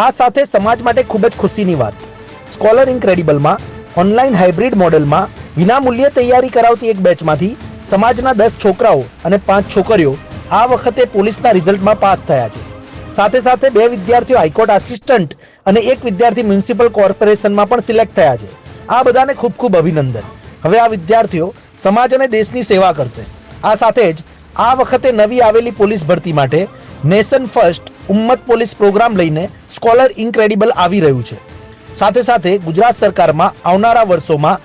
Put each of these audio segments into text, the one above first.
આ સાથે સમાજ માટે ખૂબ જ ખુશીની વાત, સ્કોલર ઇન્ક્રેડિબલમાં ઓનલાઈન હાઇબ્રિડ મોડેલમાં વિનામૂલ્યે તૈયારી કરાવતી એક બેચમાંથી સમાજના 10 છોકરાઓ અને 5 છોકરીઓ આ વખતે પોલીસના રિઝલ્ટમાં પાસ થયા છે. સાથે સાથે 2 વિદ્યાર્થીઓ હાઈકોર્ટ આસિસ્ટન્ટ અને 1 વિદ્યાર્થી મ્યુનિસિપલ કોર્પોરેશનમાં પણ સિલેક્ટ થયા છે. આ બધાને ખૂબ ખૂબ અભિનંદન. હવે આ વિદ્યાર્થીઓ સમાજ અને દેશની સેવા કરશે. આ સાથે જ આ વખતે નવી આવેલી પોલીસ ભરતી માટે નેશન ફર્સ્ટ ઉમ્મત પોલીસ પ્રોગ્રામ લઈને સ્કોલર ઇન્ક્રેડિબલ આવી રહ્યું છે. સાથે સાથે ગુજરાત સરકારમાં આવનારા વર્ષોમાં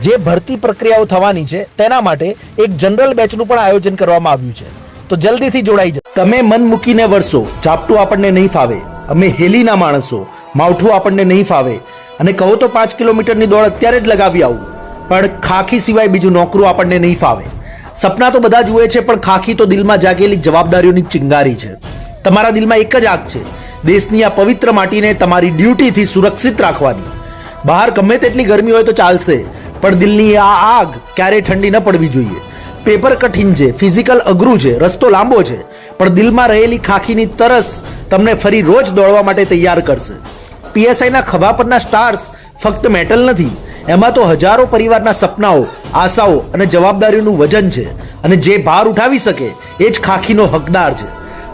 જે ભરતી પ્રક્રિયાઓ થવાની છે તેના માટે એક જનરલ બેચનું પણ આયોજન કરવામાં આવ્યું છે. તો જલ્દીથી જોડાઈ જાઓ. તમે મન મૂકીને વરસો, ઝાપટું આપણને નહીં ફાવે. અમે હેલીના માણસો, માવઠું આપણને નહીં ફાવે. અને કહો તો 5 કિલોમીટરની દોડ અત્યારે જ લગાવી આવું, પણ ખાખી સિવાય બીજું નોકરું આપણને નહીં ફાવે. સપના તો બધા જુએ છે, પણ ખાખી તો દિલમાં જાગેલી જવાબદારીઓની ચિંગારી છે. તમારા દિલમાં એક જ આગ છે, દેશની આ પવિત્ર માટીને તમારી ડ્યુટીથી સુરક્ષિત રાખવાની. બહાર ગમે તેટલી ગરમી હોય તો ચાલશે, પણ દિલની આ આગ ક્યારેય ઠંડી ન પડવી જોઈએ. પેપર કઠિન છે, ફિઝિકલ અઘરું છે, રસ્તો લાંબો છે, પણ દિલમાં રહેલી ખાખીની તરસ તમને ફરી રોજ દોડવા માટે તૈયાર કરશે. પીએસઆઈના ખભા પરના સ્ટાર્સ ફક્ત મેટલ નથી, એમાં તો હજારો પરિવારના સપનાઓ, આશાઓ અને જવાબદારીઓનું વજન છે. અને જે ભાર ઉઠાવી શકે એ જ ખાખીનો હકદાર છે.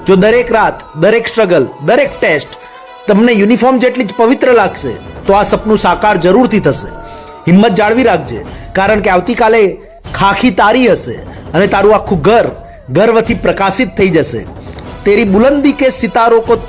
જો દરેક રાત, દરેક સ્ટ્રગલ, દરેક ટેસ્ટ તમને યુનિફોર્મ જેટલી જ પવિત્ર લાગશે, તો આ સપનું સાકાર જરૂરથી થશે. હિંમત જાળવી રાખજે, કારણ કે આવતીકાલે ખાખી તારી હશે અને તારું આખું ઘર ગર્વથી પ્રકાશિત થઈ જશે. તેરી બુલંદી કે સિતારો કો તોડ